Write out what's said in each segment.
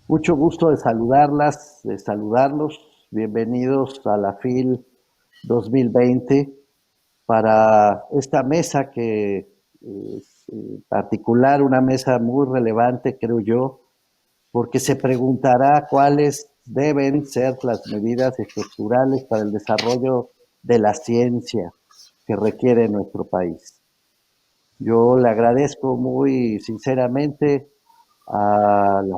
Mucho gusto de saludarlas, de saludarlos. Bienvenidos a la FIL 2020 para esta mesa que es particular, una mesa muy relevante, creo yo, porque se preguntará cuáles deben ser las medidas estructurales para el desarrollo de la ciencia que requiere nuestro país. Yo le agradezco muy sinceramente a la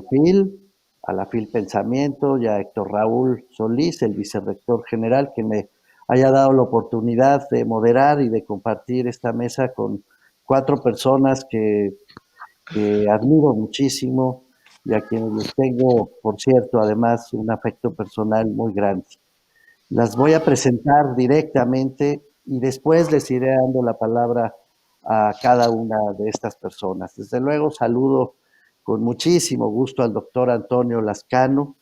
FIL Pensamiento y a Héctor Raúl Solís, el vicerrector general, que me haya dado la oportunidad de moderar y de compartir esta mesa con cuatro personas que admiro muchísimo y a quienes les tengo, por cierto, además un afecto personal muy grande. Las voy a presentar directamente y después les iré dando la palabra a cada una de estas personas. Desde luego saludo con muchísimo gusto al doctor Antonio Lascano.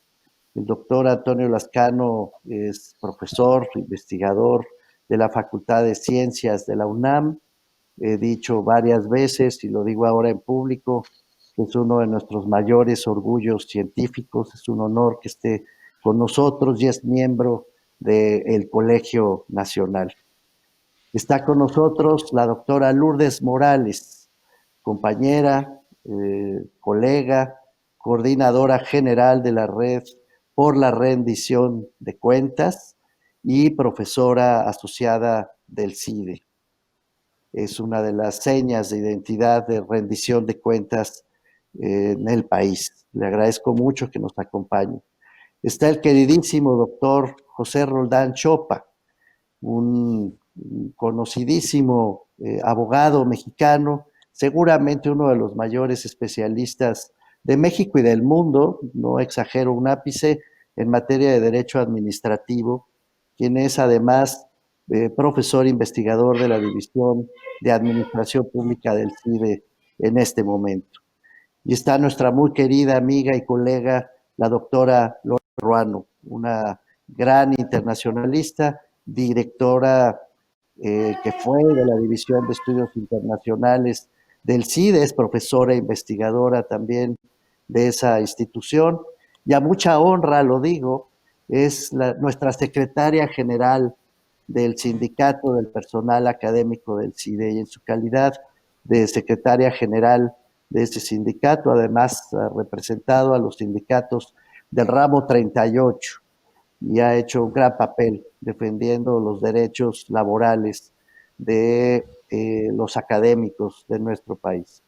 El doctor Antonio Lascano es profesor, investigador de la Facultad de Ciencias de la UNAM. He dicho varias veces y lo digo ahora en público, que es uno de nuestros mayores orgullos científicos. Es un honor que esté con nosotros y es miembro del Colegio Nacional. Está con nosotros la doctora Lourdes Morales, compañera, colega, coordinadora general de la Red por la Rendición de Cuentas y profesora asociada del CIDE. Es una de las señas de identidad de rendición de cuentas en el país. Le agradezco mucho que nos acompañe. Está el queridísimo doctor José Roldán Chopa, un conocidísimo abogado mexicano, seguramente uno de los mayores especialistas de México y del mundo, no exagero un ápice, en materia de derecho administrativo, quien es además profesor investigador de la División de Administración Pública del CIDE en este momento. Y está nuestra muy querida amiga y colega, la doctora Lore Ruano, una gran internacionalista, directora que fue de la División de Estudios Internacionales del CIDE, es profesora e investigadora también de esa institución, y a mucha honra, lo digo, es nuestra secretaria general del Sindicato del Personal Académico del CIDE, y en su calidad de secretaria general de ese sindicato, además ha representado a los sindicatos del ramo 38 y ha hecho un gran papel defendiendo los derechos laborales de los académicos de nuestro país.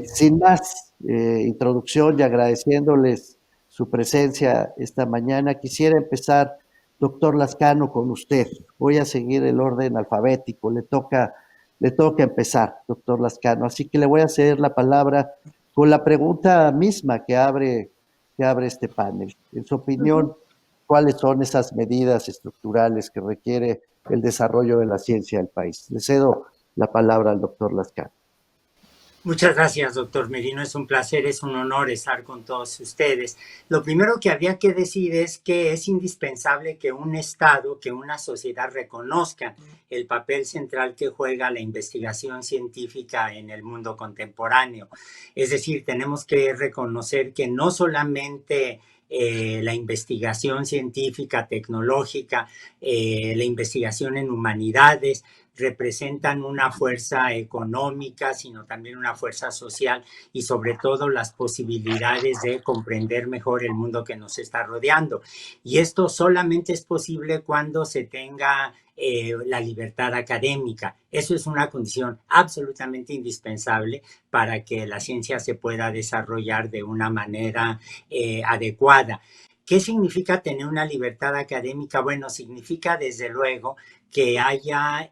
Sin más introducción y agradeciéndoles su presencia esta mañana, quisiera empezar, doctor Lascano, con usted. Voy a seguir el orden alfabético, le toca empezar, doctor Lascano, así que le voy a ceder la palabra con la pregunta misma que abre este panel. En su opinión, ¿cuáles son esas medidas estructurales que requiere el desarrollo de la ciencia del país? Le cedo la palabra al doctor Lascano. Muchas gracias, doctor Merino. Es un placer, es un honor estar con todos ustedes. Lo primero que habría que decir es que es indispensable que un Estado, que una sociedad reconozca el papel central que juega la investigación científica en el mundo contemporáneo. Es decir, tenemos que reconocer que no solamente la investigación científica, tecnológica, la investigación en humanidades, representan una fuerza económica, sino también una fuerza social y sobre todo las posibilidades de comprender mejor el mundo que nos está rodeando. Y esto solamente es posible cuando se tenga la libertad académica. Eso es una condición absolutamente indispensable para que la ciencia se pueda desarrollar de una manera adecuada. ¿Qué significa tener una libertad académica? Bueno, significa desde luego que haya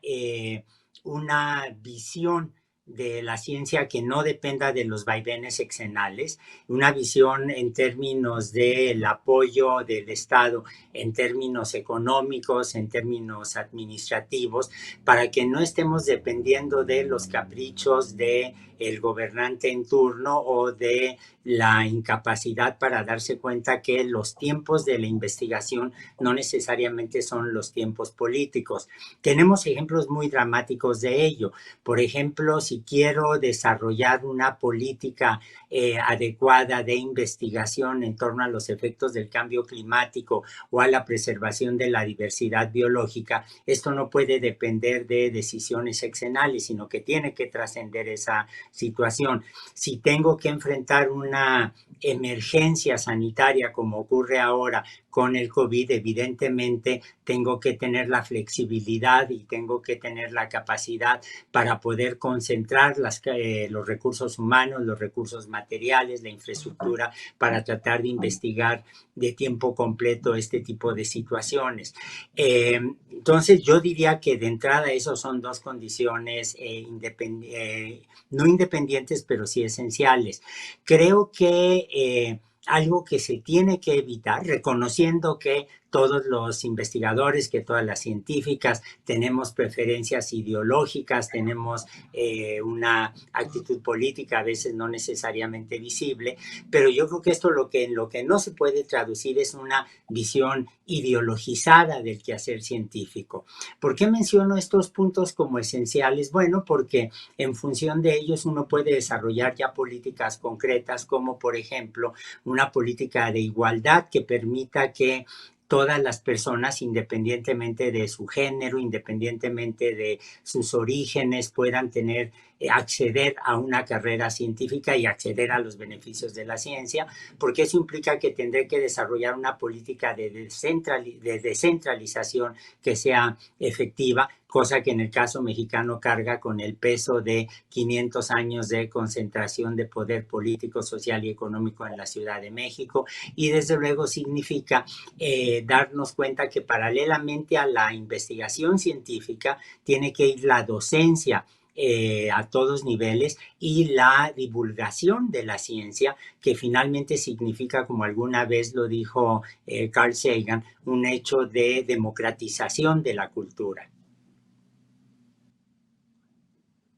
una visión de la ciencia que no dependa de los vaivenes sexenales, una visión en términos del apoyo del Estado, en términos económicos, en términos administrativos, para que no estemos dependiendo de los caprichos de el gobernante en turno o de la incapacidad para darse cuenta que los tiempos de la investigación no necesariamente son los tiempos políticos. Tenemos ejemplos muy dramáticos de ello. Por ejemplo, si quiero desarrollar una política adecuada de investigación en torno a los efectos del cambio climático o a la preservación de la diversidad biológica, esto no puede depender de decisiones sexenales, sino que tiene que trascender esa situación. Si tengo que enfrentar una emergencia sanitaria como ocurre ahora con el COVID, evidentemente tengo que tener la flexibilidad y tengo que tener la capacidad para poder concentrar los recursos humanos, los recursos materiales, la infraestructura, para tratar de investigar de tiempo completo este tipo de situaciones. Entonces, yo diría que de entrada esos son dos condiciones no independientes, pero sí esenciales. Creo que algo que se tiene que evitar, reconociendo que todos los investigadores, que todas las científicas tenemos preferencias ideológicas, tenemos una actitud política a veces no necesariamente visible, pero yo creo que esto en lo que no se puede traducir es una visión ideologizada del quehacer científico. ¿Por qué menciono estos puntos como esenciales? Bueno, porque en función de ellos uno puede desarrollar ya políticas concretas, como por ejemplo una política de igualdad que permita que todas las personas, independientemente de su género, independientemente de sus orígenes, puedan acceder a una carrera científica y acceder a los beneficios de la ciencia, porque eso implica que tendré que desarrollar una política de descentralización que sea efectiva, cosa que en el caso mexicano carga con el peso de 500 años de concentración de poder político, social y económico en la Ciudad de México, y desde luego significa darnos cuenta que paralelamente a la investigación científica tiene que ir la docencia a todos niveles y la divulgación de la ciencia, que finalmente significa, como alguna vez lo dijo Carl Sagan, un hecho de democratización de la cultura.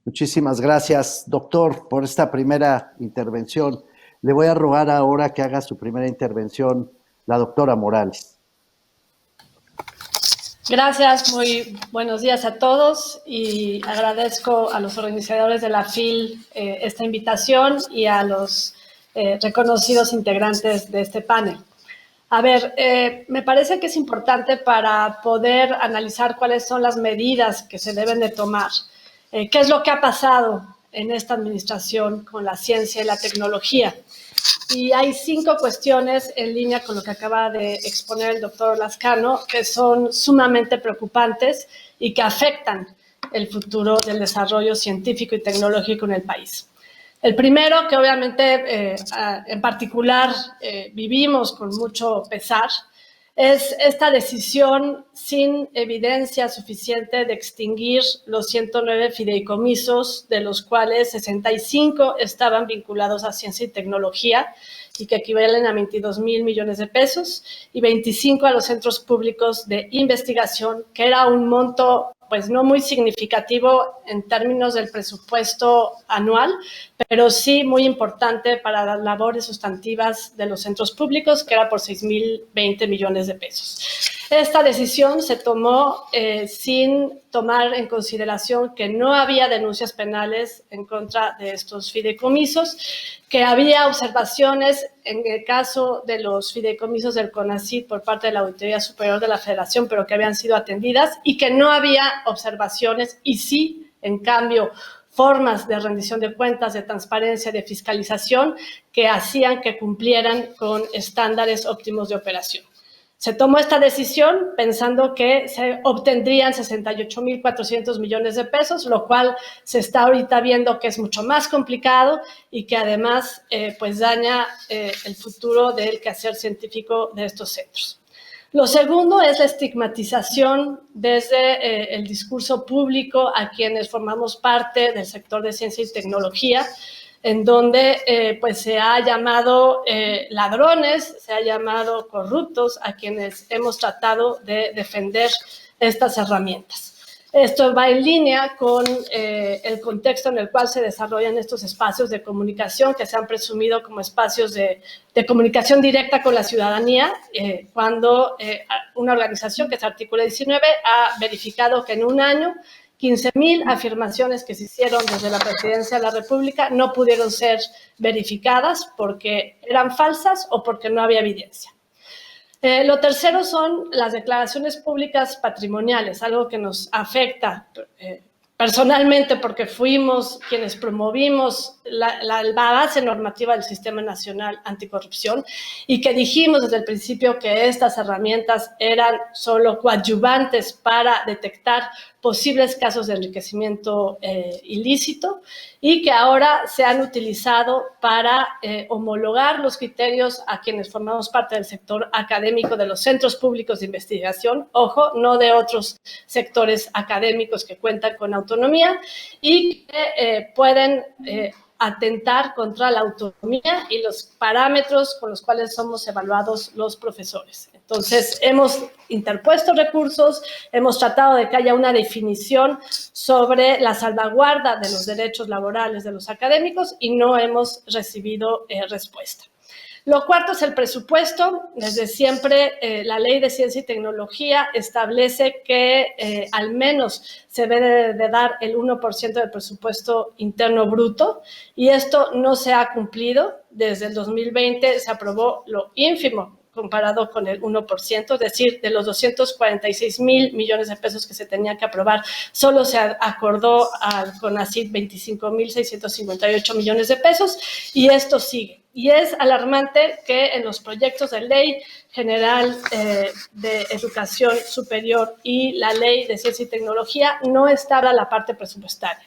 Muchísimas gracias, doctor, por esta primera intervención. Le voy a rogar ahora que haga su primera intervención la doctora Morales. Gracias, muy buenos días a todos y agradezco a los organizadores de la FIL esta invitación y a los reconocidos integrantes de este panel. A ver, me parece que es importante para poder analizar cuáles son las medidas que se deben de tomar, qué es lo que ha pasado en esta administración con la ciencia y la tecnología. Y hay 5 cuestiones en línea con lo que acaba de exponer el doctor Lascano que son sumamente preocupantes y que afectan el futuro del desarrollo científico y tecnológico en el país. El primero, que obviamente en particular vivimos con mucho pesar, es esta decisión sin evidencia suficiente de extinguir los 109 fideicomisos, de los cuales 65 estaban vinculados a ciencia y tecnología y que equivalen a 22,000 millones de pesos, y 25 a los centros públicos de investigación, que era un monto pues no muy significativo en términos del presupuesto anual, pero sí muy importante para las labores sustantivas de los centros públicos, que era por 6,020 millones de pesos. Esta decisión se tomó sin tomar en consideración que no había denuncias penales en contra de estos fideicomisos, que había observaciones en el caso de los fideicomisos del CONACYT por parte de la Auditoría Superior de la Federación, pero que habían sido atendidas, y que no había observaciones y sí, en cambio, formas de rendición de cuentas, de transparencia, de fiscalización que hacían que cumplieran con estándares óptimos de operación. Se tomó esta decisión pensando que se obtendrían 68,400 millones de pesos, lo cual se está ahorita viendo que es mucho más complicado y que además pues daña el futuro del quehacer científico de estos centros. Lo segundo es la estigmatización desde el discurso público a quienes formamos parte del sector de ciencia y tecnología, en donde pues se ha llamado ladrones, se ha llamado corruptos a quienes hemos tratado de defender estas herramientas. Esto va en línea con el contexto en el cual se desarrollan estos espacios de comunicación que se han presumido como espacios de comunicación directa con la ciudadanía, cuando una organización que se articula 19 ha verificado que en un año 15,000 afirmaciones que se hicieron desde la Presidencia de la República no pudieron ser verificadas porque eran falsas o porque no había evidencia. Lo tercero son las declaraciones públicas patrimoniales, algo que nos afecta personalmente porque fuimos quienes promovimos la base normativa del Sistema Nacional Anticorrupción y que dijimos desde el principio que estas herramientas eran solo coadyuvantes para detectar posibles casos de enriquecimiento ilícito y que ahora se han utilizado para homologar los criterios a quienes formamos parte del sector académico de los centros públicos de investigación, ojo, no de otros sectores académicos que cuentan con autonomía y que pueden atentar contra la autonomía y los parámetros con los cuales somos evaluados los profesores. Entonces, hemos interpuesto recursos, hemos tratado de que haya una definición sobre la salvaguarda de los derechos laborales de los académicos y no hemos recibido respuesta. Lo cuarto es el presupuesto. Desde siempre la Ley de Ciencia y Tecnología establece que al menos se debe de dar el 1% del presupuesto interno bruto y esto no se ha cumplido. Desde el 2020 se aprobó lo ínfimo comparado con el 1%, es decir, de los 246,000 millones de pesos que se tenían que aprobar, solo se acordó al CONACYT 25,658 millones de pesos y esto sigue. Y es alarmante que en los proyectos de Ley General de Educación Superior y la Ley de Ciencia y Tecnología no está la parte presupuestaria.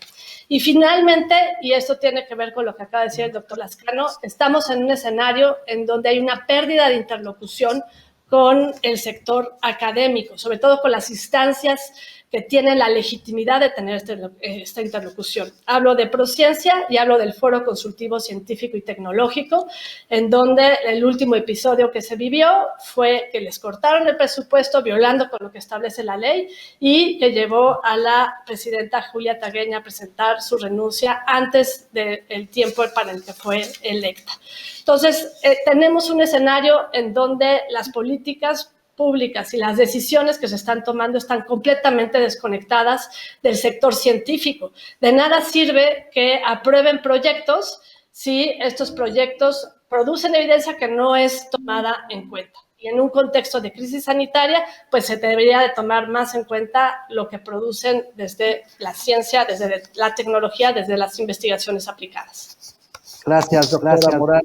Y finalmente, y esto tiene que ver con lo que acaba de decir el doctor Lascano, estamos en un escenario en donde hay una pérdida de interlocución con el sector académico, sobre todo con las instancias que tienen la legitimidad de tener esta interlocución. Hablo de Prociencia y hablo del Foro Consultivo Científico y Tecnológico, en donde el último episodio que se vivió fue que les cortaron el presupuesto, violando con lo que establece la ley, y que llevó a la presidenta Julia Tagueña a presentar su renuncia antes del tiempo para el que fue electa. Entonces, tenemos un escenario en donde las políticas públicas y las decisiones que se están tomando están completamente desconectadas del sector científico. De nada sirve que aprueben proyectos si estos proyectos producen evidencia que no es tomada en cuenta. Y en un contexto de crisis sanitaria, pues se debería de tomar más en cuenta lo que producen desde la ciencia, desde la tecnología, desde las investigaciones aplicadas. Gracias, doctora Morán.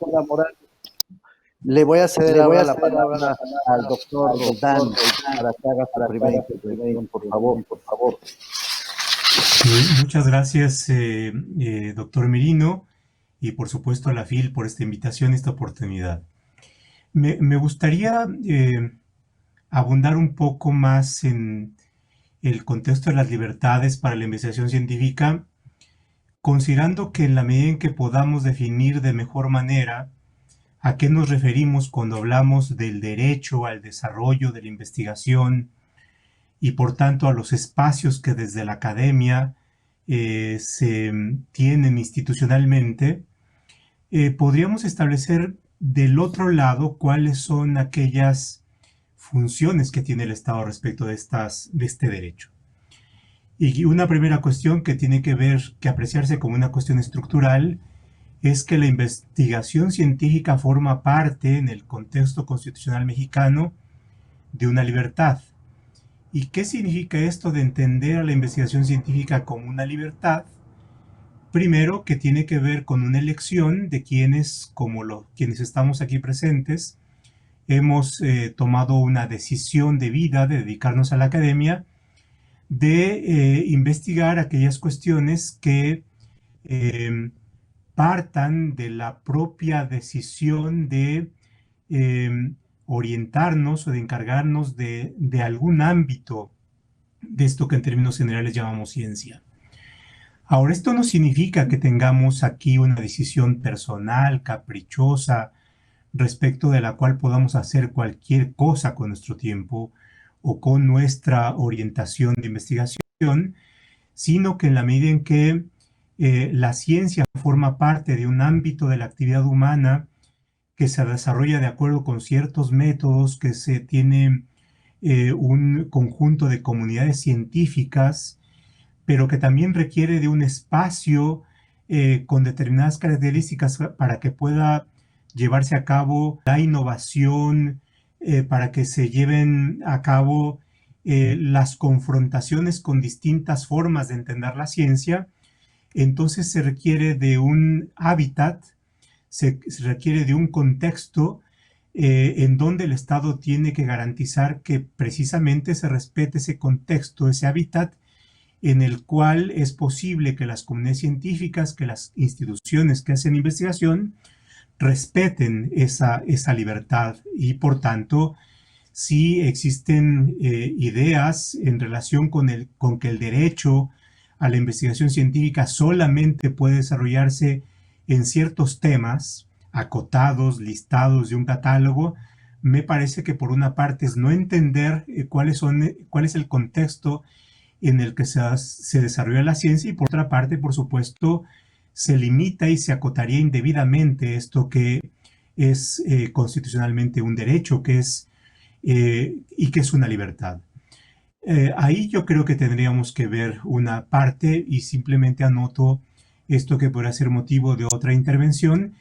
Le voy a ceder ahora la palabra al doctor Roldán para que haga su primera intervención, por favor. Muchas gracias, doctor Merino, y por supuesto a la FIL por esta invitación, esta oportunidad. Me gustaría abundar un poco más en el contexto de las libertades para la investigación científica, considerando que en la medida en que podamos definir de mejor manera ¿a qué nos referimos cuando hablamos del derecho al desarrollo de la investigación y por tanto a los espacios que desde la academia se tienen institucionalmente? Podríamos establecer del otro lado cuáles son aquellas funciones que tiene el Estado respecto de este derecho. Y una primera cuestión que tiene que apreciarse como una cuestión estructural es que la investigación científica forma parte, en el contexto constitucional mexicano, de una libertad. ¿Y qué significa esto de entender a la investigación científica como una libertad? Primero, que tiene que ver con una elección de quienes, quienes estamos aquí presentes, hemos tomado una decisión de vida de dedicarnos a la academia, de investigar aquellas cuestiones que partan de la propia decisión de orientarnos o de encargarnos de algún ámbito de esto que en términos generales llamamos ciencia. Ahora, esto no significa que tengamos aquí una decisión personal, caprichosa, respecto de la cual podamos hacer cualquier cosa con nuestro tiempo o con nuestra orientación de investigación, sino que en la medida en que la ciencia forma parte de un ámbito de la actividad humana que se desarrolla de acuerdo con ciertos métodos, que se tiene un conjunto de comunidades científicas, pero que también requiere de un espacio con determinadas características para que pueda llevarse a cabo la innovación, para que se lleven a cabo las confrontaciones con distintas formas de entender la ciencia. Entonces se requiere de un hábitat, se requiere de un contexto en donde el Estado tiene que garantizar que precisamente se respete ese contexto, ese hábitat, en el cual es posible que las comunidades científicas, que las instituciones que hacen investigación, respeten esa libertad y, por tanto, si existen ideas en relación con que el derecho a la investigación científica solamente puede desarrollarse en ciertos temas acotados, listados de un catálogo, me parece que por una parte es no entender cuál es el contexto en el que se desarrolla la ciencia, y por otra parte, por supuesto, se limita y se acotaría indebidamente esto que es constitucionalmente un derecho, y que es una libertad. Ahí yo creo que tendríamos que ver una parte, y simplemente anoto esto que podrá ser motivo de otra intervención,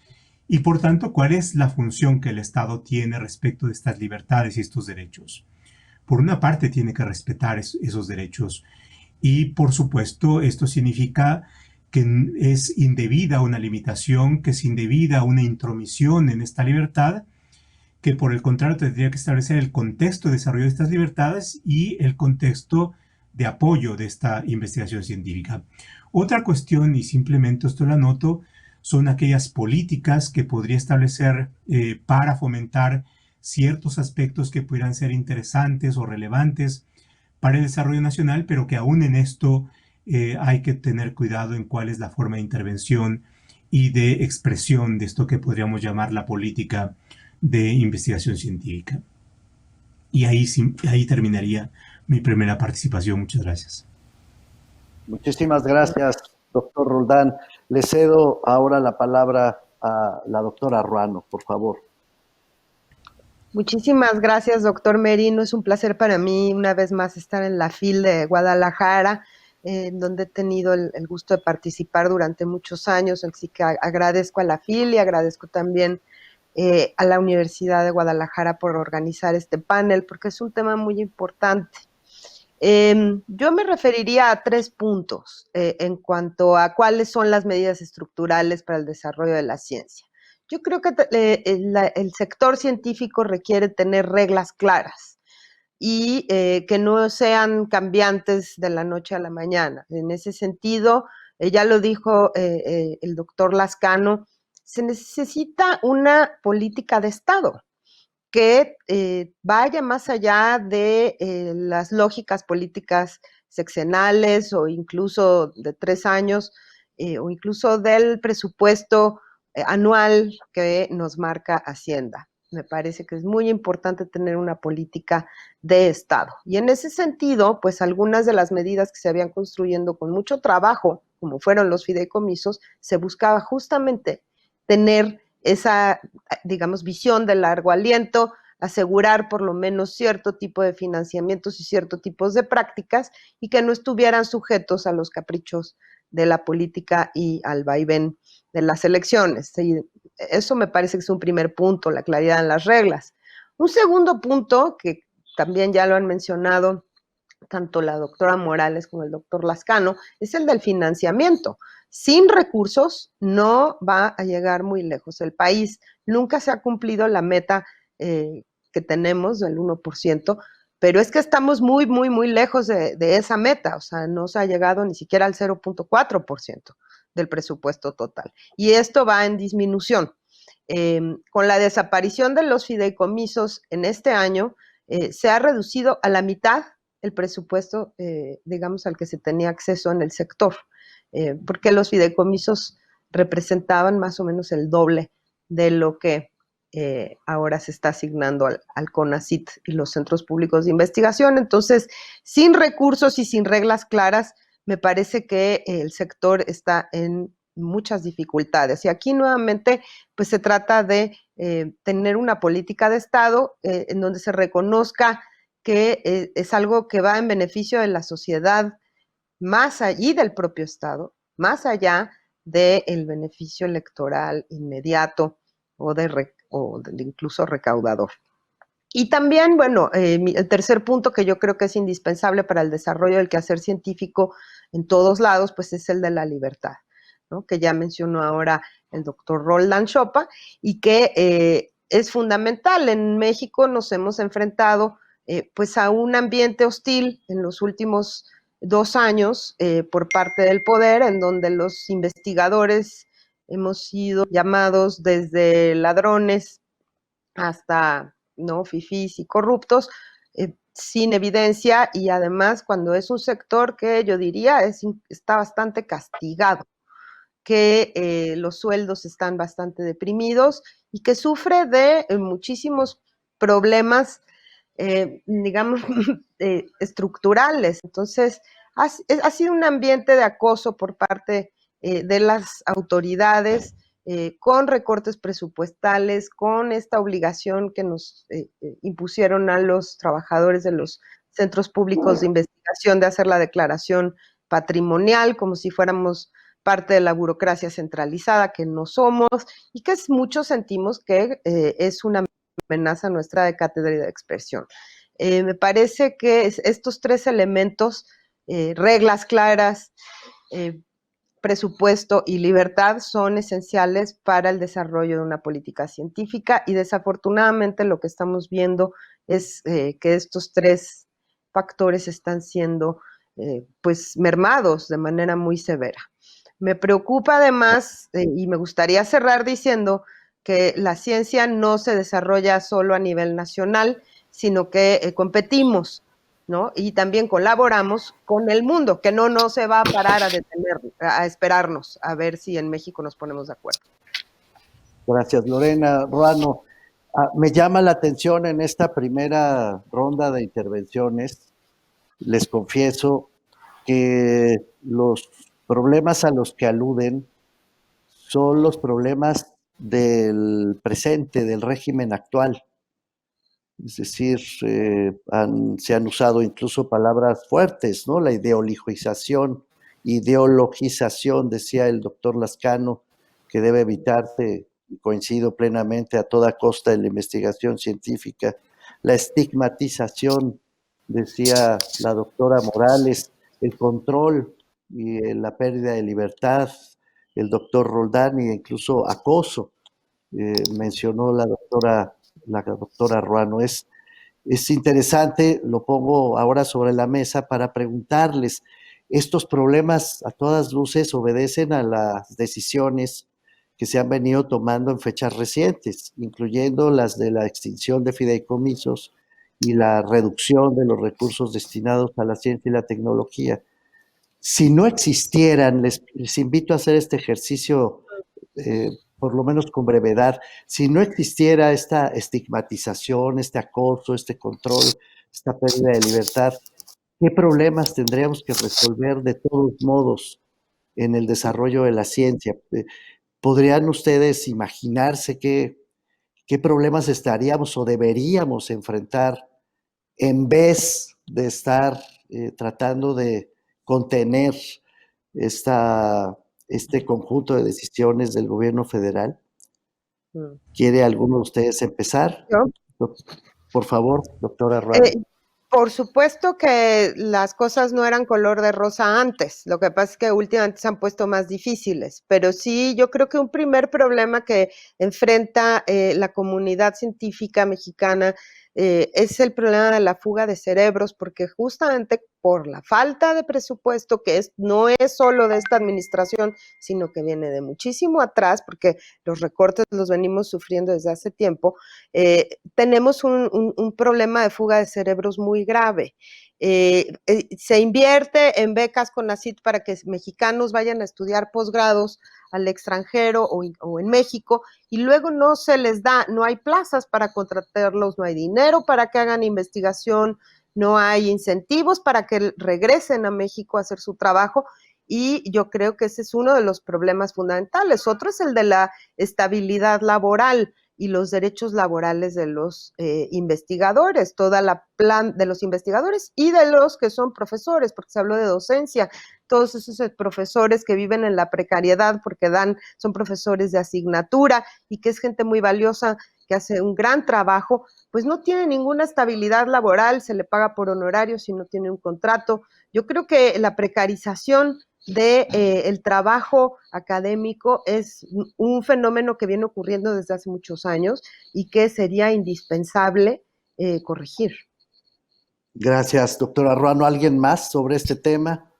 y por tanto, ¿cuál es la función que el Estado tiene respecto de estas libertades y estos derechos? Por una parte, tiene que respetar esos derechos, y por supuesto, esto significa que es indebida una limitación, que es indebida una intromisión en esta libertad, que por el contrario tendría que establecer el contexto de desarrollo de estas libertades y el contexto de apoyo de esta investigación científica. Otra cuestión, y simplemente esto lo anoto, son aquellas políticas que podría establecer para fomentar ciertos aspectos que pudieran ser interesantes o relevantes para el desarrollo nacional, pero que aún en esto hay que tener cuidado en cuál es la forma de intervención y de expresión de esto que podríamos llamar la política de investigación científica. Y ahí terminaría mi primera participación. Muchas gracias. Muchísimas gracias, doctor Roldán. Le cedo ahora la palabra a la doctora Ruano, por favor. Muchísimas gracias, doctor Merino. Es un placer para mí una vez más estar en la FIL de Guadalajara, donde he tenido el gusto de participar durante muchos años. Así que agradezco a la FIL y agradezco también a la Universidad de Guadalajara por organizar este panel, porque es un tema muy importante. Yo me referiría a 3 puntos en cuanto a cuáles son las medidas estructurales para el desarrollo de la ciencia. Yo creo que el sector científico requiere tener reglas claras y que no sean cambiantes de la noche a la mañana. En ese sentido, ya lo dijo el doctor Lascano, se necesita una política de Estado que vaya más allá de las lógicas políticas sexenales o incluso de 3 años o incluso del presupuesto anual que nos marca Hacienda. Me parece que es muy importante tener una política de Estado. Y en ese sentido, pues algunas de las medidas que se habían construyendo con mucho trabajo, como fueron los fideicomisos, se buscaba justamente tener esa, digamos, visión de largo aliento, asegurar por lo menos cierto tipo de financiamientos y ciertos tipos de prácticas y que no estuvieran sujetos a los caprichos de la política y al vaivén de las elecciones. Y eso me parece que es un primer punto, la claridad en las reglas. Un segundo punto, que también ya lo han mencionado tanto la doctora Morales como el doctor Lascano, es el del financiamiento. Sin recursos no va a llegar muy lejos el país. Nunca se ha cumplido la meta que tenemos del 1%, pero es que estamos muy, muy, muy lejos de esa meta. O sea, no se ha llegado ni siquiera al 0.4% del presupuesto total. Y esto va en disminución. Con la desaparición de los fideicomisos en este año, se ha reducido a la mitad el presupuesto, digamos, al que se tenía acceso en el sector, porque los fideicomisos representaban más o menos el doble de lo que ahora se está asignando al CONACYT y los centros públicos de investigación. Entonces, sin recursos y sin reglas claras, me parece que el sector está en muchas dificultades. Y aquí nuevamente, pues se trata de tener una política de Estado en donde se reconozca que es algo que va en beneficio de la sociedad más allá del propio Estado, más allá del beneficio electoral inmediato o de incluso recaudador. Y también, bueno, el tercer punto que yo creo que es indispensable para el desarrollo del quehacer científico en todos lados, pues es el de la libertad, ¿no? Que ya mencionó ahora el doctor Roland Choppa y que es fundamental. En México nos hemos enfrentado pues a un ambiente hostil en los últimos 2 años por parte del poder, en donde los investigadores hemos sido llamados desde ladrones hasta no fifís y corruptos, sin evidencia, y además cuando es un sector que yo diría está bastante castigado, que los sueldos están bastante deprimidos y que sufre de muchísimos problemas, digamos, estructurales. Entonces, ha sido un ambiente de acoso por parte de las autoridades, con recortes presupuestales, con esta obligación que nos impusieron a los trabajadores de los centros públicos de investigación de hacer la declaración patrimonial, como si fuéramos parte de la burocracia centralizada, que no somos, y que muchos sentimos que es una amenaza nuestra de cátedra y de expresión. Me parece que estos 3 elementos, reglas claras, presupuesto y libertad, son esenciales para el desarrollo de una política científica, y desafortunadamente lo que estamos viendo es que estos 3 factores están siendo pues mermados de manera muy severa. Me preocupa además, y me gustaría cerrar diciendo que la ciencia no se desarrolla solo a nivel nacional, sino que competimos, ¿no? Y también colaboramos con el mundo, que no se va a parar a detener, a esperarnos, a ver si en México nos ponemos de acuerdo. Gracias, Lorena. Ruano, me llama la atención en esta primera ronda de intervenciones, les confieso que los problemas a los que aluden son los problemas del presente, del régimen actual. Es decir, se han usado incluso palabras fuertes, ¿no? La ideologización, decía el doctor Lascano, que debe evitarse, y coincido plenamente, a toda costa en la investigación científica. La estigmatización, decía la doctora Morales, el control y la pérdida de libertad, el doctor Roldán, e incluso acoso, mencionó la doctora Ruano. Es interesante, lo pongo ahora sobre la mesa para preguntarles, ¿estos problemas a todas luces obedecen a las decisiones que se han venido tomando en fechas recientes, incluyendo las de la extinción de fideicomisos y la reducción de los recursos destinados a la ciencia y la tecnología? Si no existieran, les invito a hacer este ejercicio, por lo menos con brevedad, si no existiera esta estigmatización, este acoso, este control, esta pérdida de libertad, ¿qué problemas tendríamos que resolver de todos modos en el desarrollo de la ciencia? ¿Podrían ustedes imaginarse qué problemas estaríamos o deberíamos enfrentar en vez de estar tratando de contener este conjunto de decisiones del gobierno federal? ¿Quiere alguno de ustedes empezar? ¿Yo? Por favor, doctora Ruano. Por supuesto que las cosas no eran color de rosa antes, lo que pasa es que últimamente se han puesto más difíciles, pero sí, yo creo que un primer problema que enfrenta la comunidad científica mexicana es el problema de la fuga de cerebros, porque justamente por la falta de presupuesto, que no es solo de esta administración, sino que viene de muchísimo atrás, porque los recortes los venimos sufriendo desde hace tiempo, tenemos un problema de fuga de cerebros muy grave. Se invierte en becas CONACYT para que mexicanos vayan a estudiar posgrados al extranjero o en México, y luego no se les da, no hay plazas para contratarlos, no hay dinero para que hagan investigación, no hay incentivos para que regresen a México a hacer su trabajo, y yo creo que ese es uno de los problemas fundamentales. Otro es el de la estabilidad laboral y los derechos laborales de los investigadores, toda la plan de los investigadores y de los que son profesores, porque se habló de docencia, todos esos profesores que viven en la precariedad porque son profesores de asignatura y que es gente muy valiosa, que hace un gran trabajo, pues no tiene ninguna estabilidad laboral, se le paga por honorarios y no tiene un contrato. Yo creo que la precarización el trabajo académico es un fenómeno que viene ocurriendo desde hace muchos años y que sería indispensable corregir. Gracias, doctora Ruano. ¿Alguien más sobre este tema?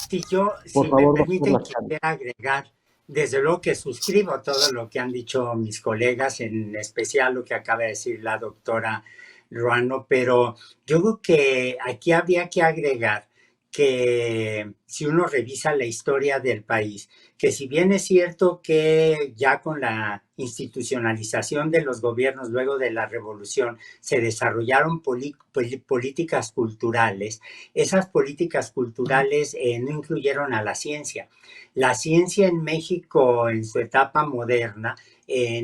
Si me permiten, quisiera agregar, desde luego que suscribo todo lo que han dicho mis colegas, en especial lo que acaba de decir la doctora Ruano, pero yo creo que aquí habría que agregar que si uno revisa la historia del país, que si bien es cierto que ya con la institucionalización de los gobiernos luego de la revolución se desarrollaron políticas culturales, esas políticas culturales no incluyeron a la ciencia. La ciencia en México en su etapa moderna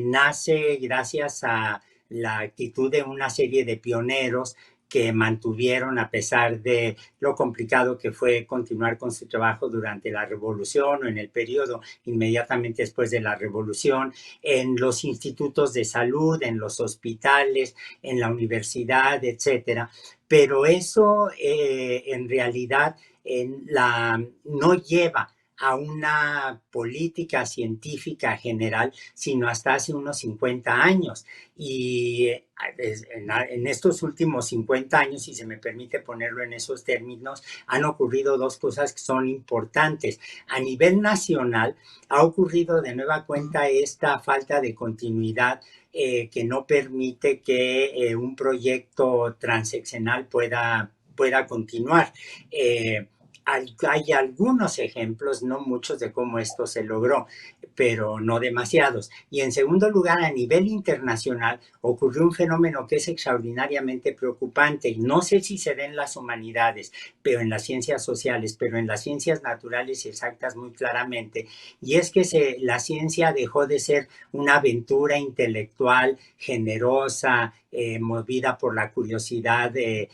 nace gracias a la actitud de una serie de pioneros que mantuvieron, a pesar de lo complicado que fue continuar con su trabajo durante la revolución o en el periodo inmediatamente después de la revolución, en los institutos de salud, en los hospitales, en la universidad, etcétera. Pero eso en realidad no lleva a una política científica general, sino hasta hace unos 50 años. Y en estos últimos 50 años, si se me permite ponerlo en esos términos, han ocurrido dos cosas que son importantes. A nivel nacional, ha ocurrido de nueva cuenta esta falta de continuidad que no permite que un proyecto transeccional pueda continuar. Hay algunos ejemplos, no muchos, de cómo esto se logró, pero no demasiados. Y en segundo lugar, a nivel internacional, ocurrió un fenómeno que es extraordinariamente preocupante. Y no sé si se ve en las humanidades, pero en las ciencias sociales, pero en las ciencias naturales y exactas muy claramente. Y es que la ciencia dejó de ser una aventura intelectual generosa, movida por la curiosidad de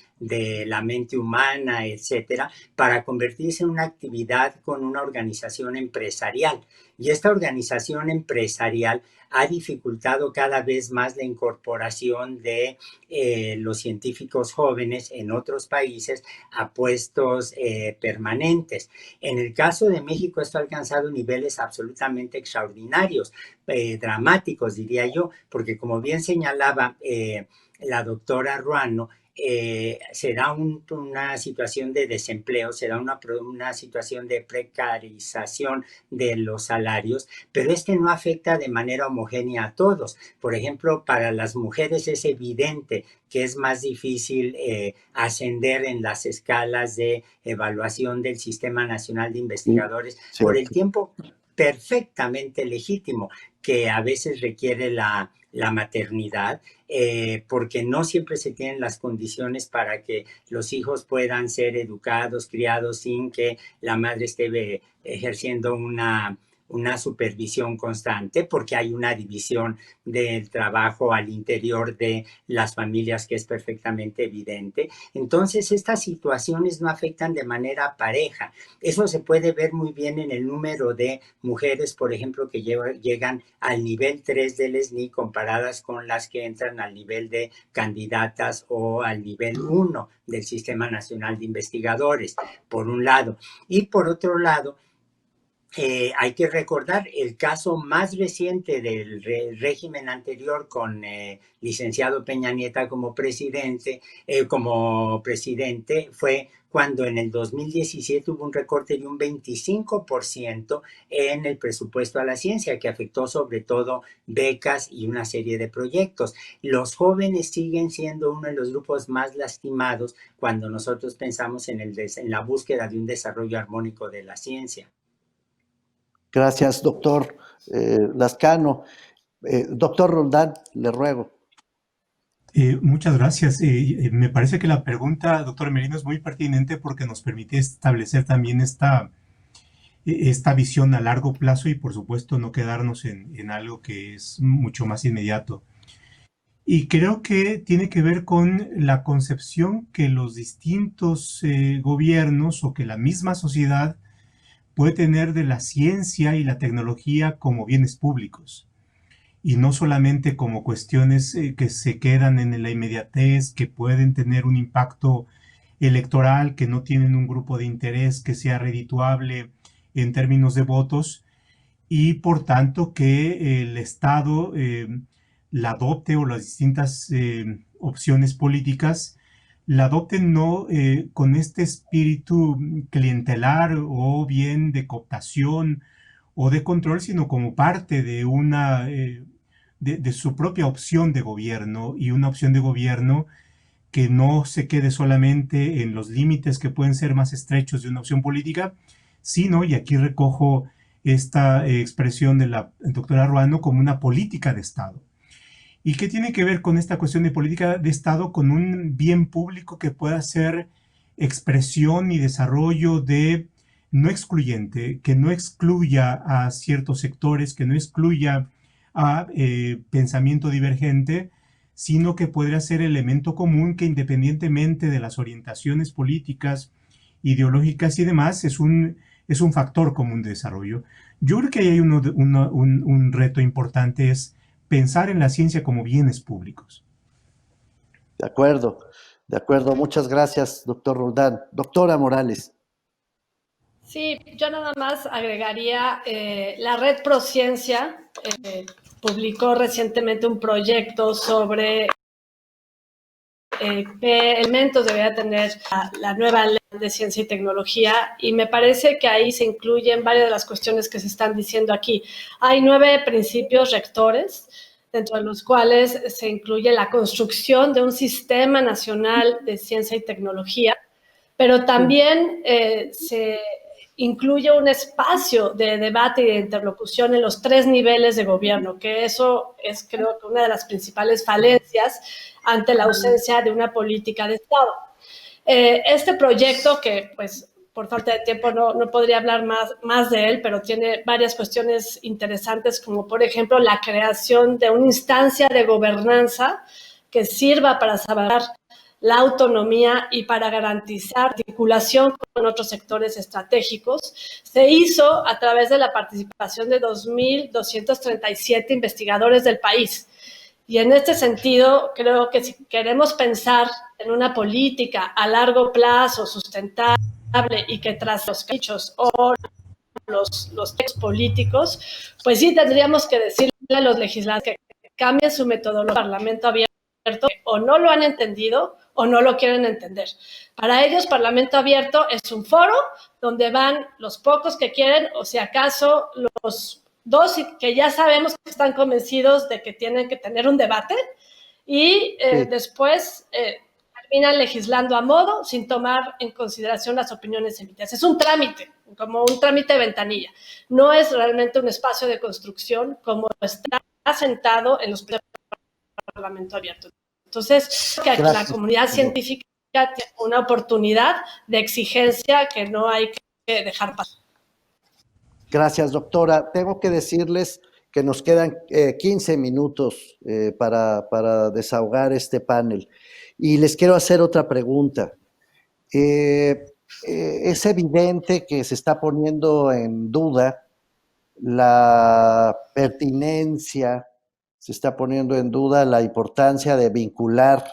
la mente humana, etcétera, para convertirse en una actividad con una organización empresarial. Y esta organización empresarial ha dificultado cada vez más la incorporación de los científicos jóvenes en otros países a puestos permanentes. En el caso de México, esto ha alcanzado niveles absolutamente extraordinarios, dramáticos, diría yo, porque como bien señalaba la doctora Ruano, se da una situación de desempleo, se da una situación de precarización de los salarios, pero no afecta de manera homogénea a todos. Por ejemplo, para las mujeres es evidente que es más difícil ascender en las escalas de evaluación del Sistema Nacional de Investigadores por el tiempo perfectamente legítimo que a veces requiere la maternidad, porque no siempre se tienen las condiciones para que los hijos puedan ser educados, criados sin que la madre esté ejerciendo una supervisión constante, porque hay una división del trabajo al interior de las familias que es perfectamente evidente. Entonces, estas situaciones no afectan de manera pareja. Eso se puede ver muy bien en el número de mujeres, por ejemplo, que llegan al nivel 3 del SNI comparadas con las que entran al nivel de candidatas o al nivel 1 del Sistema Nacional de Investigadores, por un lado. Y por otro lado, hay que recordar el caso más reciente del régimen anterior con licenciado Peña Nieto como presidente fue cuando en el 2017 hubo un recorte de un 25% en el presupuesto a la ciencia, que afectó sobre todo becas y una serie de proyectos. Los jóvenes siguen siendo uno de los grupos más lastimados cuando nosotros pensamos en la búsqueda de un desarrollo armónico de la ciencia. Gracias, doctor Lascano. Doctor Roldán, le ruego. Muchas gracias. Me parece que la pregunta, doctor Merino, es muy pertinente porque nos permite establecer también esta visión a largo plazo y, por supuesto, no quedarnos en algo que es mucho más inmediato. Y creo que tiene que ver con la concepción que los distintos gobiernos o que la misma sociedad puede tener de la ciencia y la tecnología como bienes públicos y no solamente como cuestiones que se quedan en la inmediatez, que pueden tener un impacto electoral, que no tienen un grupo de interés que sea redituable en términos de votos y por tanto que el Estado la adopte o las distintas opciones políticas la adopten no con este espíritu clientelar o bien de cooptación o de control, sino como parte de de su propia opción de gobierno y una opción de gobierno que no se quede solamente en los límites que pueden ser más estrechos de una opción política, sino, y aquí recojo esta expresión de la doctora Ruano, como una política de Estado. ¿Y qué tiene que ver con esta cuestión de política de Estado? Con un bien público que pueda ser expresión y desarrollo de no excluyente, que no excluya a ciertos sectores, que no excluya a pensamiento divergente, sino que podría ser elemento común que independientemente de las orientaciones políticas, ideológicas y demás, es un factor común de desarrollo. Yo creo que ahí hay un reto importante, es pensar en la ciencia como bienes públicos. De acuerdo. Muchas gracias, doctor Roldán. Doctora Morales. Sí, yo nada más agregaría, la Red Prociencia publicó recientemente un proyecto sobre qué elementos debería tener la nueva ley de ciencia y tecnología, y me parece que ahí se incluyen varias de las cuestiones que se están diciendo aquí. Hay 9 principios rectores, dentro de los cuales se incluye la construcción de un sistema nacional de ciencia y tecnología, pero también se incluye un espacio de debate y de interlocución en los 3 niveles de gobierno, que eso es, creo que, una de las principales falencias ante la ausencia de una política de Estado. Este proyecto, que pues por falta de tiempo no podría hablar más de él, pero tiene varias cuestiones interesantes, como por ejemplo la creación de una instancia de gobernanza que sirva para salvar la autonomía y para garantizar articulación con otros sectores estratégicos. Se hizo a través de la participación de 2.237 investigadores del país. Y en este sentido, creo que si queremos pensar en una política a largo plazo, sustentable y que tras los hechos o los textos políticos, pues sí tendríamos que decirle a los legisladores que cambien su metodología. Parlamento abierto, o no lo han entendido o no lo quieren entender. Para ellos, Parlamento Abierto es un foro donde van los pocos que quieren, o si acaso los 2 que ya sabemos que están convencidos de que tienen que tener un debate, y después terminan legislando a modo sin tomar en consideración las opiniones emitidas. Es un trámite, como un trámite de ventanilla. No es realmente un espacio de construcción como está sentado en los Parlamento Abierto. Entonces, que la comunidad científica tiene una oportunidad de exigencia que no hay que dejar pasar. Gracias, doctora. Tengo que decirles que nos quedan 15 minutos para desahogar este panel. Y les quiero hacer otra pregunta. Es evidente que se está poniendo en duda la pertinencia, se está poniendo en duda la importancia de vincular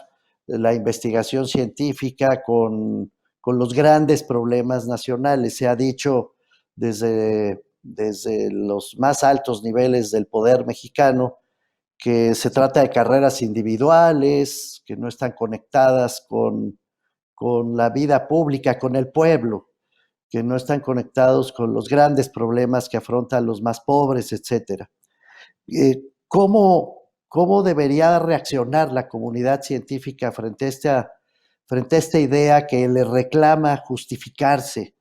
la investigación científica con los grandes problemas nacionales. Se ha dicho desde desde los más altos niveles del poder mexicano, que se trata de carreras individuales, que no están conectadas con la vida pública, con el pueblo, que no están conectados con los grandes problemas que afrontan los más pobres, etcétera. ¿Cómo debería reaccionar la comunidad científica frente a esta idea que le reclama justificarse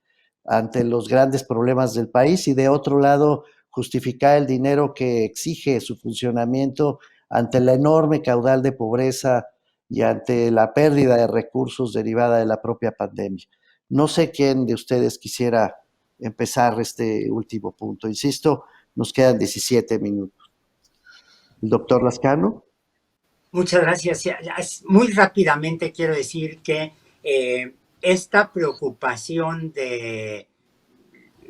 ante los grandes problemas del país y de otro lado justificar el dinero que exige su funcionamiento ante la enorme caudal de pobreza y ante la pérdida de recursos derivada de la propia pandemia? No sé quién de ustedes quisiera empezar este último punto. Insisto, nos quedan 17 minutos. ¿El doctor Lascano? Muchas gracias. Muy rápidamente quiero decir que esta preocupación de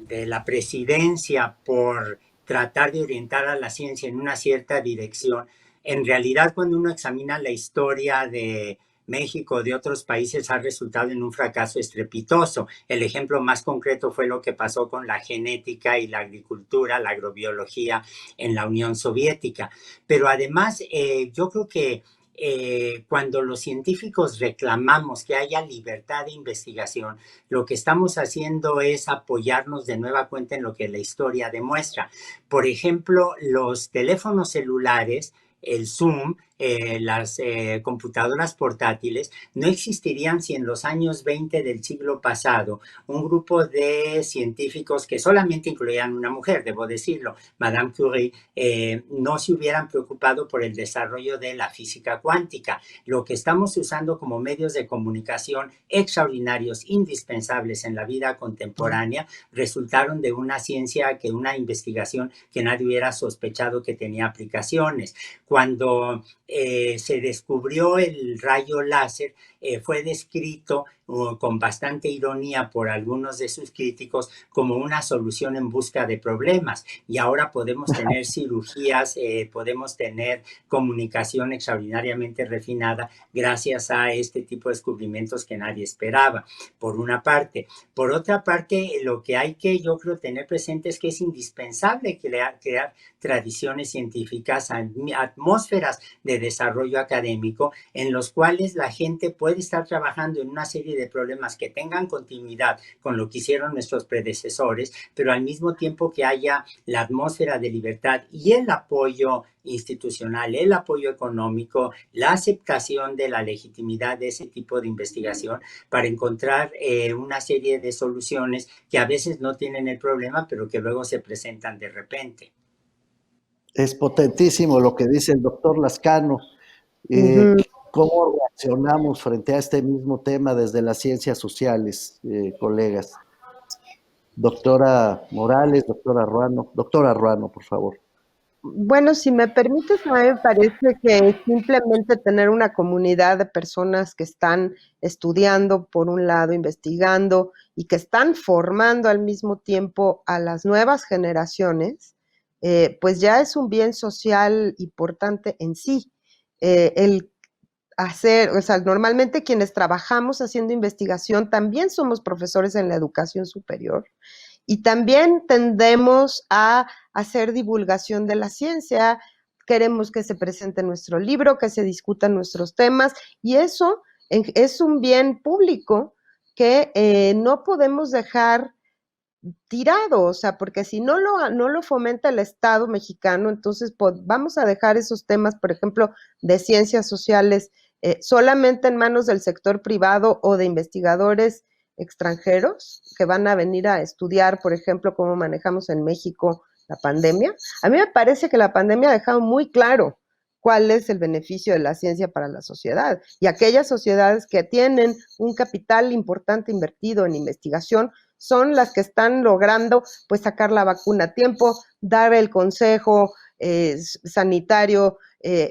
la presidencia por tratar de orientar a la ciencia en una cierta dirección, en realidad cuando uno examina la historia de México, de otros países, ha resultado en un fracaso estrepitoso. El ejemplo más concreto fue lo que pasó con la genética y la agricultura, la agrobiología en la Unión Soviética. Pero además, yo creo que cuando los científicos reclamamos que haya libertad de investigación, lo que estamos haciendo es apoyarnos de nueva cuenta en lo que la historia demuestra. Por ejemplo, los teléfonos celulares, el Zoom, las computadoras portátiles, no existirían si en los años 20 del siglo pasado un grupo de científicos que solamente incluían una mujer, debo decirlo, Madame Curie, no se hubieran preocupado por el desarrollo de la física cuántica. Lo que estamos usando como medios de comunicación extraordinarios, indispensables en la vida contemporánea, resultaron de una ciencia, una investigación que nadie hubiera sospechado que tenía aplicaciones. Cuando se descubrió el rayo láser, fue descrito con bastante ironía por algunos de sus críticos como una solución en busca de problemas. Y ahora podemos tener cirugías, podemos tener comunicación extraordinariamente refinada gracias a este tipo de descubrimientos que nadie esperaba, por una parte. Por otra parte, lo que hay que, yo creo, tener presente es que es indispensable crear tradiciones científicas, atmósferas de desarrollo académico en los cuales la gente puede estar trabajando en una serie de problemas que tengan continuidad con lo que hicieron nuestros predecesores, pero al mismo tiempo que haya la atmósfera de libertad y el apoyo institucional, el apoyo económico, la aceptación de la legitimidad de ese tipo de investigación para encontrar una serie de soluciones que a veces no tienen el problema, pero que luego se presentan de repente. Es potentísimo lo que dice el doctor Lascano. ¿Cómo reaccionamos frente a este mismo tema desde las ciencias sociales, colegas? Doctora Morales, doctora Ruano, por favor. Bueno, si me permites, a mí me parece que simplemente tener una comunidad de personas que están estudiando, por un lado, investigando y que están formando al mismo tiempo a las nuevas generaciones, pues ya es un bien social importante en sí. El hacer, o sea, normalmente quienes trabajamos haciendo investigación también somos profesores en la educación superior y también tendemos a hacer divulgación de la ciencia, queremos que se presente nuestro libro, que se discutan nuestros temas y eso es un bien público que no podemos dejar tirado, o sea, porque si no lo fomenta el Estado mexicano, entonces vamos a dejar esos temas, por ejemplo, de ciencias sociales, solamente en manos del sector privado o de investigadores extranjeros que van a venir a estudiar, por ejemplo, cómo manejamos en México la pandemia. A mí me parece que la pandemia ha dejado muy claro cuál es el beneficio de la ciencia para la sociedad. Y aquellas sociedades que tienen un capital importante invertido en investigación son las que están logrando pues sacar la vacuna a tiempo, dar el consejo sanitario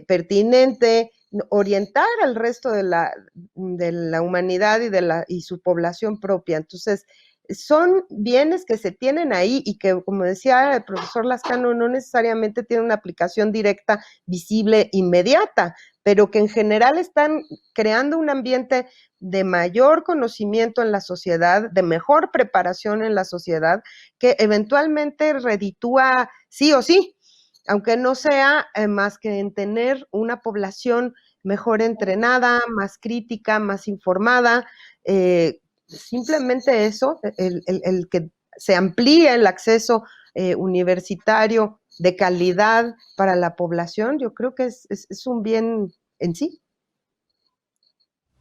pertinente, orientar al resto de la humanidad y su población propia. Entonces, son bienes que se tienen ahí y que, como decía el profesor Lascano, no necesariamente tienen una aplicación directa, visible, inmediata, pero que en general están creando un ambiente de mayor conocimiento en la sociedad, de mejor preparación en la sociedad, que eventualmente reditúa sí o sí, aunque no sea más que en tener una población mejor entrenada, más crítica, más informada, simplemente eso, el que se amplíe el acceso universitario de calidad para la población, yo creo que es un bien en sí.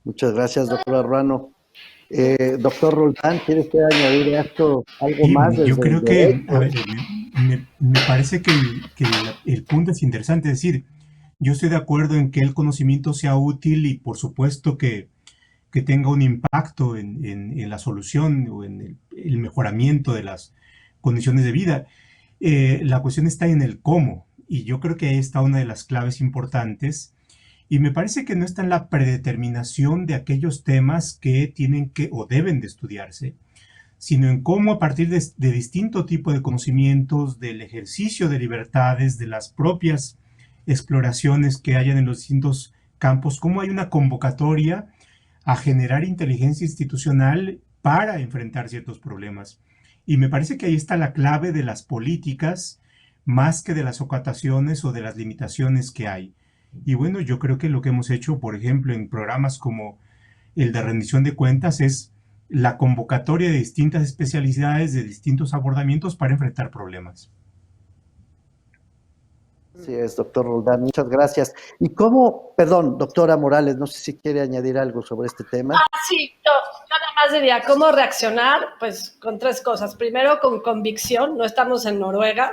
Muchas gracias, doctora Ruano. Doctor Roldán, ¿quiere usted añadir esto, algo más Sí, yo desde el creo que, a derecho? ver, me parece que el punto es interesante, es decir, yo estoy de acuerdo en que el conocimiento sea útil y por supuesto que tenga un impacto en la solución o en el mejoramiento de las condiciones de vida. La cuestión está en el cómo, y yo creo que ahí está una de las claves importantes, y me parece que no está en la predeterminación de aquellos temas que tienen que o deben de estudiarse, sino en cómo a partir de distinto tipo de conocimientos, del ejercicio de libertades, de las propias exploraciones que hayan en los distintos campos, cómo hay una convocatoria a generar inteligencia institucional para enfrentar ciertos problemas. Y me parece que ahí está la clave de las políticas, más que de las ocataciones o de las limitaciones que hay. Y bueno, yo creo que lo que hemos hecho, por ejemplo, en programas como el de rendición de cuentas, es la convocatoria de distintas especialidades, de distintos abordamientos para enfrentar problemas. Así es, doctor Roldán, muchas gracias. ¿Y cómo, perdón, doctora Morales, no sé si quiere añadir algo sobre este tema? Sí, yo nada más diría, ¿cómo reaccionar? Pues con tres cosas. Primero, con convicción, no estamos en Noruega,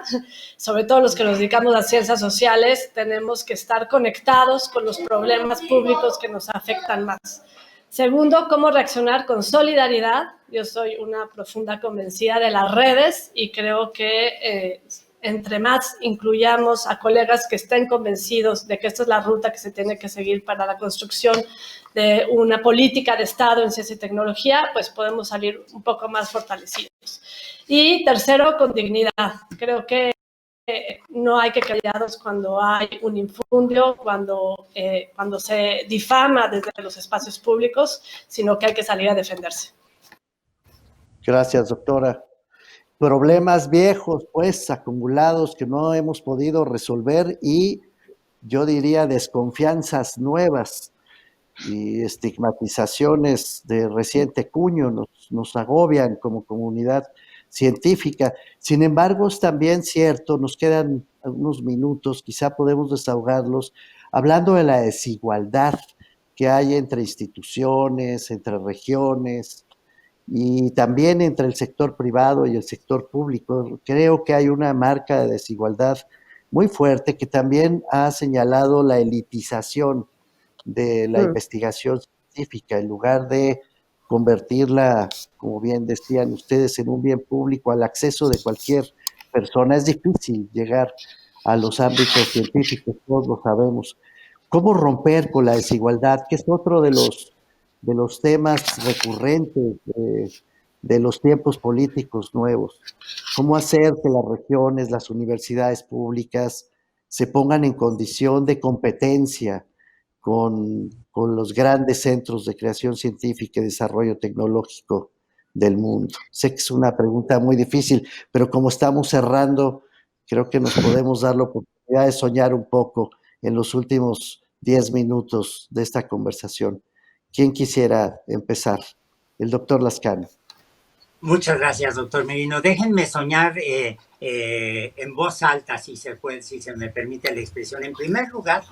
sobre todo los que nos dedicamos a ciencias sociales, tenemos que estar conectados con los problemas públicos que nos afectan más. Segundo, cómo reaccionar con solidaridad. Yo soy una profunda convencida de las redes y creo que entre más incluyamos a colegas que estén convencidos de que esta es la ruta que se tiene que seguir para la construcción de una política de Estado en ciencia y tecnología, pues podemos salir un poco más fortalecidos. Y tercero, con dignidad. Creo que no hay que callarnos cuando hay un infundio, cuando se difama desde los espacios públicos, sino que hay que salir a defenderse. Gracias, doctora. Problemas viejos, pues, acumulados que no hemos podido resolver y yo diría desconfianzas nuevas y estigmatizaciones de reciente cuño nos agobian como comunidad científica. Sin embargo, es también cierto, nos quedan unos minutos, quizá podemos desahogarlos, hablando de la desigualdad que hay entre instituciones, entre regiones, y también entre el sector privado y el sector público. Creo que hay una marca de desigualdad muy fuerte que también ha señalado la elitización de la investigación científica, en lugar de convertirla, como bien decían ustedes, en un bien público al acceso de cualquier persona. Es difícil llegar a los ámbitos científicos, todos lo sabemos. ¿Cómo romper con la desigualdad? Que es otro de los temas recurrentes de los tiempos políticos nuevos. ¿Cómo hacer que las regiones, las universidades públicas se pongan en condición de competencia con los grandes centros de creación científica y desarrollo tecnológico del mundo? Sé que es una pregunta muy difícil, pero como estamos cerrando, creo que nos podemos dar la oportunidad de soñar un poco en los últimos 10 minutos de esta conversación. ¿Quién quisiera empezar? El doctor Lascano. Muchas gracias, doctor Merino. Déjenme soñar en voz alta, si se me permite la expresión. En primer lugar,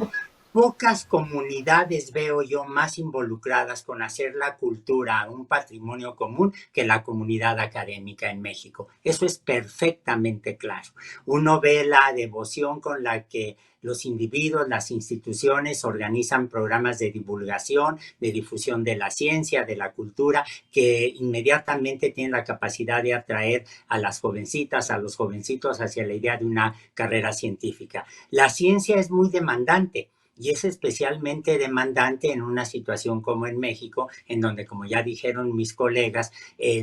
pocas comunidades veo yo más involucradas con hacer la cultura un patrimonio común que la comunidad académica en México. Eso es perfectamente claro. Uno ve la devoción con la que los individuos, las instituciones organizan programas de divulgación, de difusión de la ciencia, de la cultura, que inmediatamente tienen la capacidad de atraer a las jovencitas, a los jovencitos hacia la idea de una carrera científica. La ciencia es muy demandante. y es especialmente demandante en una situación como en México, en donde, como ya dijeron mis colegas,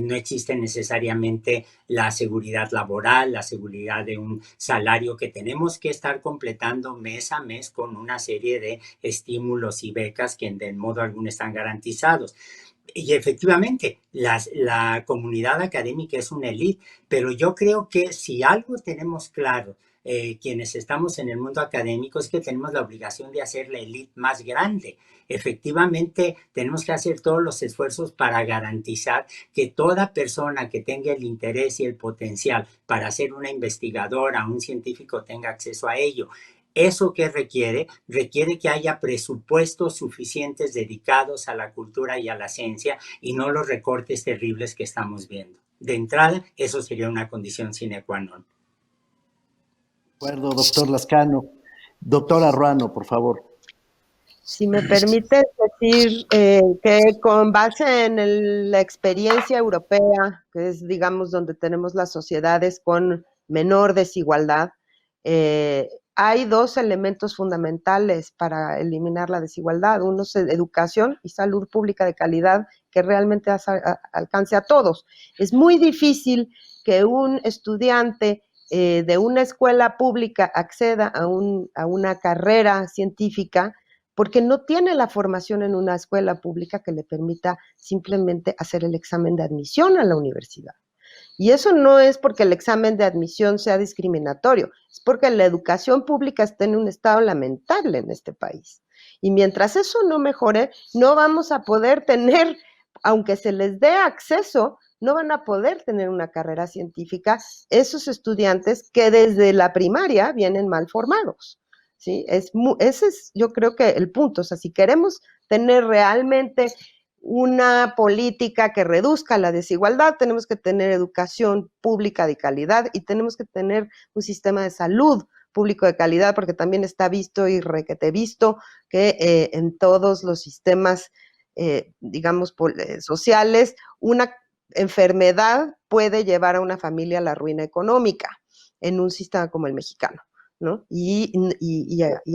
no existe necesariamente la seguridad laboral, la seguridad de un salario que tenemos que estar completando mes a mes con una serie de estímulos y becas que de modo alguno están garantizados. Y efectivamente, la comunidad académica es una élite, pero yo creo que si algo tenemos claro, quienes estamos en el mundo académico, es que tenemos la obligación de hacer la élite más grande. Efectivamente, tenemos que hacer todos los esfuerzos para garantizar que toda persona que tenga el interés y el potencial para ser una investigadora, un científico, tenga acceso a ello. ¿Eso qué requiere? Requiere que haya presupuestos suficientes dedicados a la cultura y a la ciencia y no los recortes terribles que estamos viendo. De entrada, eso sería una condición sine qua non. De acuerdo, doctor Lascano. Doctora Ruano, por favor. Si me permite decir que con base en la experiencia europea, que es, digamos, donde tenemos las sociedades con menor desigualdad, hay dos elementos fundamentales para eliminar la desigualdad. Uno es educación y salud pública de calidad que realmente alcance a todos. Es muy difícil que un estudiante de una escuela pública acceda a una carrera científica porque no tiene la formación en una escuela pública que le permita simplemente hacer el examen de admisión a la universidad. Y eso no es porque el examen de admisión sea discriminatorio, es porque la educación pública está en un estado lamentable en este país. Y mientras eso no mejore, no vamos a poder tener, aunque se les dé acceso, no van a poder tener una carrera científica esos estudiantes que desde la primaria vienen mal formados. ¿Sí? Ese es, yo creo que el punto. O sea, si queremos tener realmente una política que reduzca la desigualdad, tenemos que tener educación pública de calidad y tenemos que tener un sistema de salud público de calidad, porque también está visto y requete visto que en todos los sistemas, digamos, sociales, una enfermedad puede llevar a una familia a la ruina económica en un sistema como el mexicano. ¿No? Y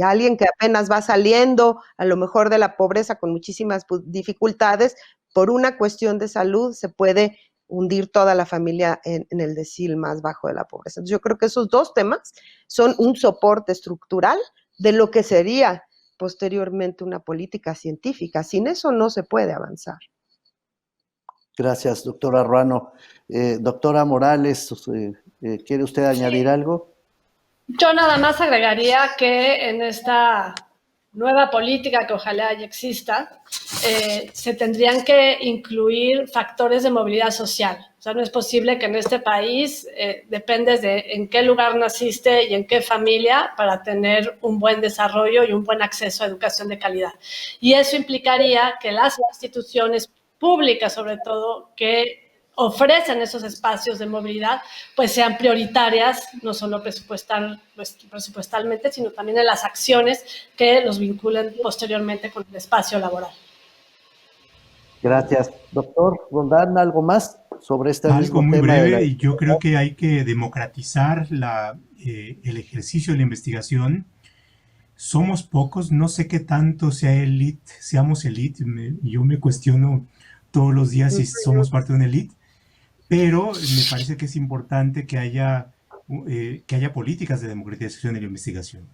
alguien que apenas va saliendo a lo mejor de la pobreza con muchísimas dificultades, por una cuestión de salud se puede hundir toda la familia en el decil más bajo de la pobreza. Entonces yo creo que esos dos temas son un soporte estructural de lo que sería posteriormente una política científica. Sin eso no se puede avanzar. Gracias, doctora Ruano. Doctora Morales, ¿quiere usted añadir algo? Yo nada más agregaría que en esta nueva política que ojalá ya exista, se tendrían que incluir factores de movilidad social. O sea, no es posible que en este país dependes de en qué lugar naciste y en qué familia para tener un buen desarrollo y un buen acceso a educación de calidad. Y eso implicaría que las instituciones públicas, sobre todo, que ofrecen esos espacios de movilidad, pues sean prioritarias, no solo presupuestalmente, sino también en las acciones que los vinculen posteriormente con el espacio laboral. Gracias. Doctor Rondán, ¿algo más sobre este mismo tema? Algo muy breve, y yo creo que hay que democratizar el ejercicio de la investigación. Somos pocos, no sé qué tanto seamos élite, yo me cuestiono todos los días si somos parte de una élite, pero me parece que es importante que haya políticas de democratización de la investigación.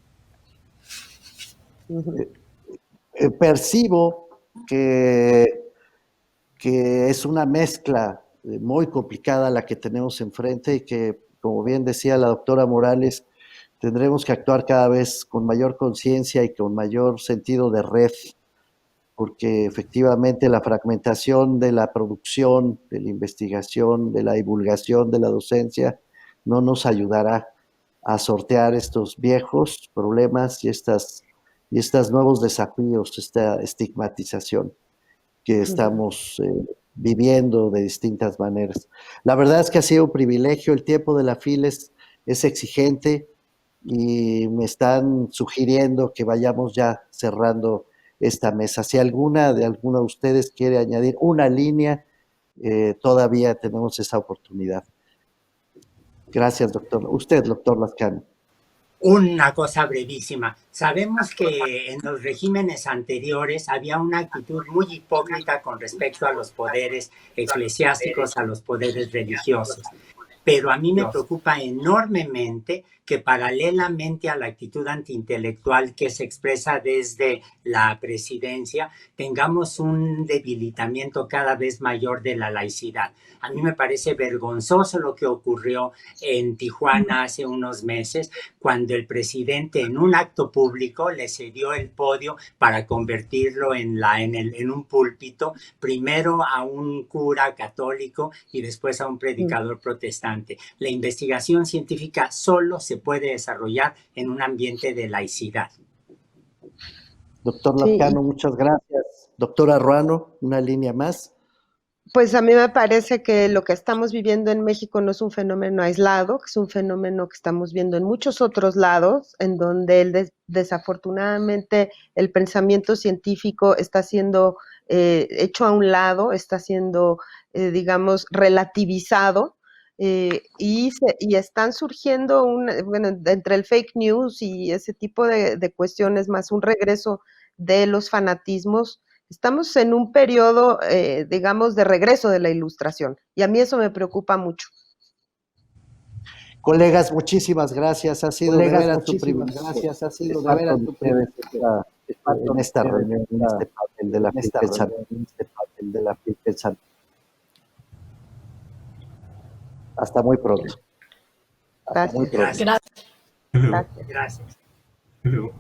Percibo que es una mezcla muy complicada la que tenemos enfrente y que, como bien decía la doctora Morales, tendremos que actuar cada vez con mayor conciencia y con mayor sentido de red, porque efectivamente la fragmentación de la producción, de la investigación, de la divulgación, de la docencia, no nos ayudará a sortear estos viejos problemas y estos nuevos desafíos, esta estigmatización que estamos viviendo de distintas maneras. La verdad es que ha sido un privilegio, el tiempo de la FIL es exigente y me están sugiriendo que vayamos ya cerrando esta mesa. Si alguna de ustedes quiere añadir una línea, todavía tenemos esa oportunidad. Gracias, doctor. Usted, doctor Lascano. Una cosa brevísima. Sabemos que en los regímenes anteriores había una actitud muy hipócrita con respecto a los poderes eclesiásticos, a los poderes religiosos. Pero a mí me preocupa enormemente que paralelamente a la actitud antiintelectual que se expresa desde la presidencia, tengamos un debilitamiento cada vez mayor de la laicidad. A mí me parece vergonzoso lo que ocurrió en Tijuana hace unos meses, cuando el presidente en un acto público le cedió el podio para convertirlo en un púlpito, primero a un cura católico y después a un predicador protestante. La investigación científica solo se puede desarrollar en un ambiente de laicidad. Doctor Lazcano, muchas gracias. Doctora Ruano, una línea más. Pues a mí me parece que lo que estamos viviendo en México no es un fenómeno aislado, que es un fenómeno que estamos viendo en muchos otros lados, en donde desafortunadamente el pensamiento científico está siendo hecho a un lado, está siendo, digamos, relativizado. Y están surgiendo, bueno, entre el fake news y ese tipo de cuestiones, más un regreso de los fanatismos. Estamos en un periodo, digamos, de regreso de la Ilustración, y a mí eso me preocupa mucho. Colegas, muchísimas gracias. Ha sido de veras un privilegio. Gracias, ha sido de veras un privilegio en esta reunión, en este papel de la FIL Pensante. Hasta muy pronto. Gracias. Muy pronto. Gracias. Gracias. Gracias. Hello.